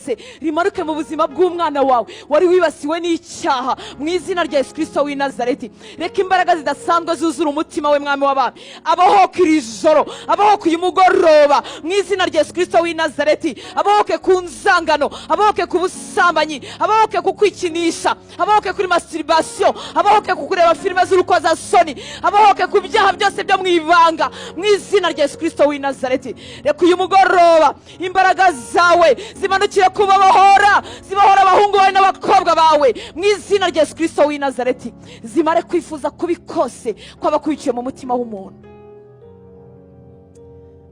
rimanutse rimanuke mu buzima bw'umwana wawe wari wibasiwe n'icyaha mu izina rya Yesu Kristo w'i Nazareti. Reka imbaraga zidasanzwe zuzura umutima we mwami w'abami, abahoke iri joro, abahoke uyu mugoroba mu izina rya Yesu Kristo w'i Nazareti, abahoke ku nzangano, abahoke ku busambanyi, abahoke ku kwikinisha, abahoke kuri masturbation, abahoke ku kureba filime z'urukozasoni, abahoke ku byaha byose byo mu ibanga mu izina rya Yesu Kristo w'i Nazareti. Reka uyu mugoroba imbaraga zawe zimanukire kubabohora, zibohora abahungu bawe n'abakobwa bawe mu izina rya Yesu Kristo w'i Nazareti, zimare kwifuza kubi kose kwaba kwiciye mu mutima w'umuntu.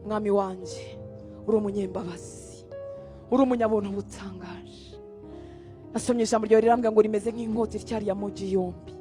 Mwami wanje uri umunyembabazi, uri umunyabuntu butangaje. Nasomye ijambo ryawe rirambwira ngo rimeze nk'inkota ityariye mugi yombi,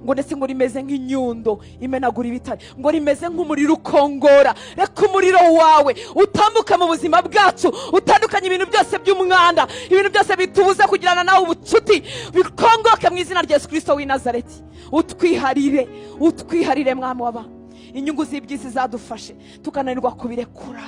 ngo ndetse ngo rimeze nk'inyundo imenagura ibitare, ngo rimeze nk'umuriro ukongora. Reka umuriro wawe utambuka mu buzima bwacu, utandukanye ibintu byose by'umwanda, ibintu byose bitubuza kugirana nawe ubucuti, bikongoke mu izina rya Yesu Kristo w'i Nazareti. Utwiharire, utwiharire mwami w'abantu. Inyungu z'ibyisi zadufashe tukananirwa kubirekura,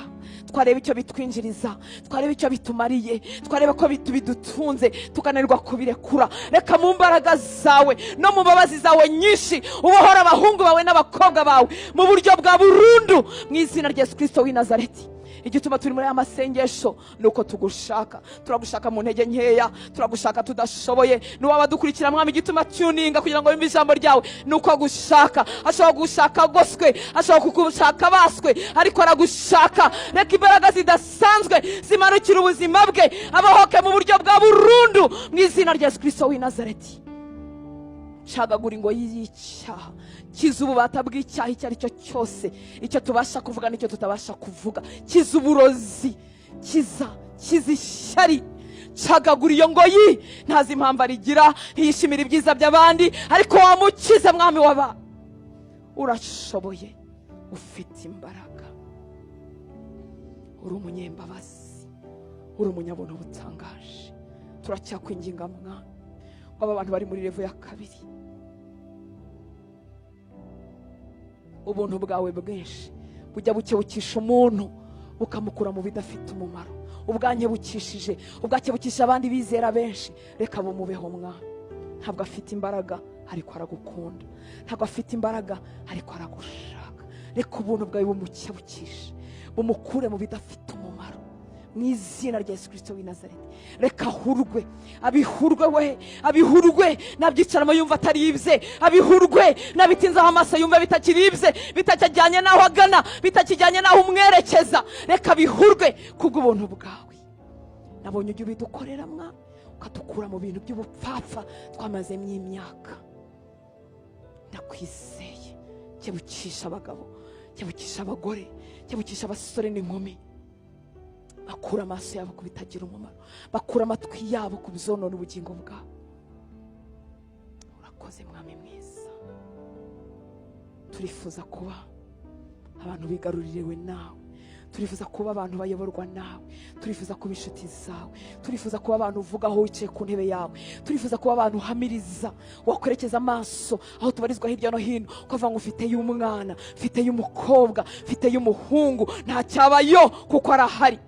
twareba icyo bitwinjiriza, twareba icyo bitumariye, twareba ko bidutunze, tukananirwa kubirekura. Reka mu mbaraga zawe no mu mbabazi zawe nyinshi ubohora abahungu bawe n'abakobwa bawe mu buryo bwa burundu mu izina rya Yesu Kristo w'i Nazareti. Igituma turi muri aya masengesho nuko tugushaka, turagushaka mu ntege nkeya, turagushaka tudashoboye. Nuwaba dukurikira mwami, igituma tuninga kugira ngo yumve ijambo ryawe nuko agushaka. Ashobora gushaka goswe, ashobora kugushaka baswe, ariko aragushaka. Reka imbaraga zidasanzwe zimanukira ubuzima bwe, abahoke mu buryo bwa burundu mu izina rya Yesu Kristo w'i Nazareti. Shagagura ingoyi y'icyaha, kiza ububata bw'icyaha icyo ari cyo cyose, icyo tubasha kuvuga n'icyo tutabasha kuvuga. Kiza uburozi, kiza ishyari. Shagagura iyo ngoyi, ntazi impamvu arigira, ntiyishimira ibyiza by'abandi, ariko wamukize mwami w'aba. Urashoboye, ufite imbaraga, uri umunyembabazi, uri umunyabuntu butangaje. Turacyakwinginga mwami, aba bantu bari muri revo ya kabiri, ubuntu bwawe bwinshi bujya bukebukisha umuntu bukamukura mu bidafite umumaro. Ubwankebukishije, ubwakebukisha abandi bizera benshi, reka bumubeho mwami. Ntabwo afite imbaraga ariko aragukunda, ntabwo afite imbaraga ariko aragushaka. Reka ubuntu bwawe bumukebukishe, bumukure mu bidafite umumaro mu izina rya Yesu Kristo w'i Nazareti. Reka ahurwe, abihurwe we, abihurwe nabyicaramo yumva ataribye, abihurwe nabitinzaho amaso yumva bitakiribye, bitakijyanye naho agana, bitakijyanye naho umwerekeza. Reka bihurwe kubw'ubuntu bwawe. Nabonye ujya ubidukorera mwami, ukatukura mu bintu by'ubupfapfa twamazemo imyaka. Ndakwizeye, kebukisha abagabo, kebukisha abagore, kebukisha abasore n'inkumi. Bakura amaso yabo ku bitagira umumaro, bakura amatwi yabo ku bizonona ubugingo bwabo. Urakoze mwami mwiza. Turifuza kuba abantu bigaruririwe nawe, turifuza kuba abantu bayoborwa nawe, turifuza kuba inshuti zawe, turifuza kuba abantu uvugaho wicaye ku ntebe yawe, turifuza kuba abantu uhamiriza, wakwerekeza amaso aho tubarizwa hirya no hino, ukavuga ngo ufite y'umwana, ufite y'umukobwa, ufite y'umuhungu, nta cyabayo kuko arahari.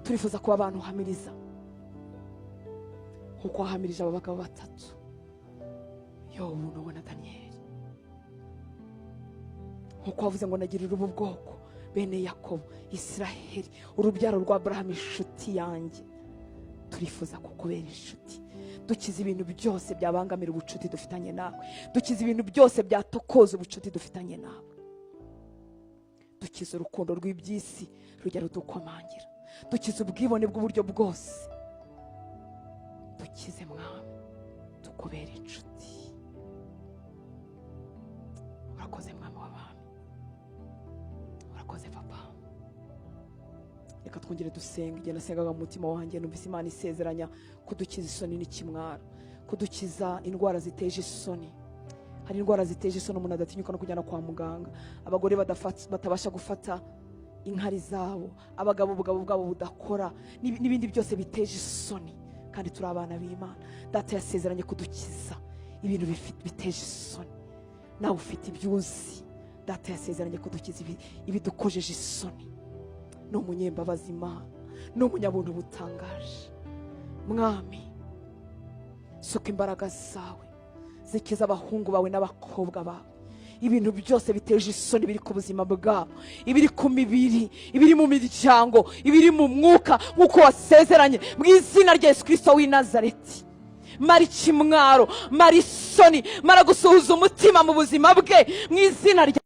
Turifuza kuba abantu uhamiriza kuko wahamirije aba bagabo batatu, Yobu na Daniyeli, nkuko wavuze ngo nagirira ubu bwoko bene Yakobo, Isiraheli, urubyaro rwa Aburahamu inshuti yanjye. Turifuza kukubera inshuti, dukiza ibintu byose byabangamira ubucuti dufitanye nawe, dukiza ibintu byose byatokoza ubucuti dufitanye nawe, dukiza urukundo rw'ibyisi rujya rudukomangira, dukiza ubwibone bw'uburyo bwose, dukize mwami, tukubera inshuti. Urakoze mwami w'abami, urakoze papa. Reka twongere dusenga. Igihe nasengaga mu mutima wanjye numvise Imana isezeranya kudukiza isoni n'ikimwaro, kudukiza indwara ziteje isoni. Hari indwara ziteje isoni umuntu adatinyuka no kujyana kwa muganga, abagore batabasha gufata inkari zabo, abagabo ubugabo bwabo budakora, n'ibindi byose biteje isoni. Kandi turi abana b'Imana. Data yasezeranye kudukiza ibintu biteje isoni. Nawe ufite ibyuzi, Data yasezeranye kudukiza ibidukojeje isoni. Ni umunyembabazi Imana, ni umunyabuntu butangaje. mwami suka imbaraga zawe zikiza abahungu bawe n'abakobwa bawe ibintu byose biteje isoni biri ku buzima bwabo, ibiri ku mibiri, ibiri mu miryango, ibiri mu mwuka nk'uko wasezeranye mu izina rya Yesu Kristo w'i Nazareti. Mara ikimwaro, mara isoni, mara gusuhuza umutima mu buzima bwe mu izina rya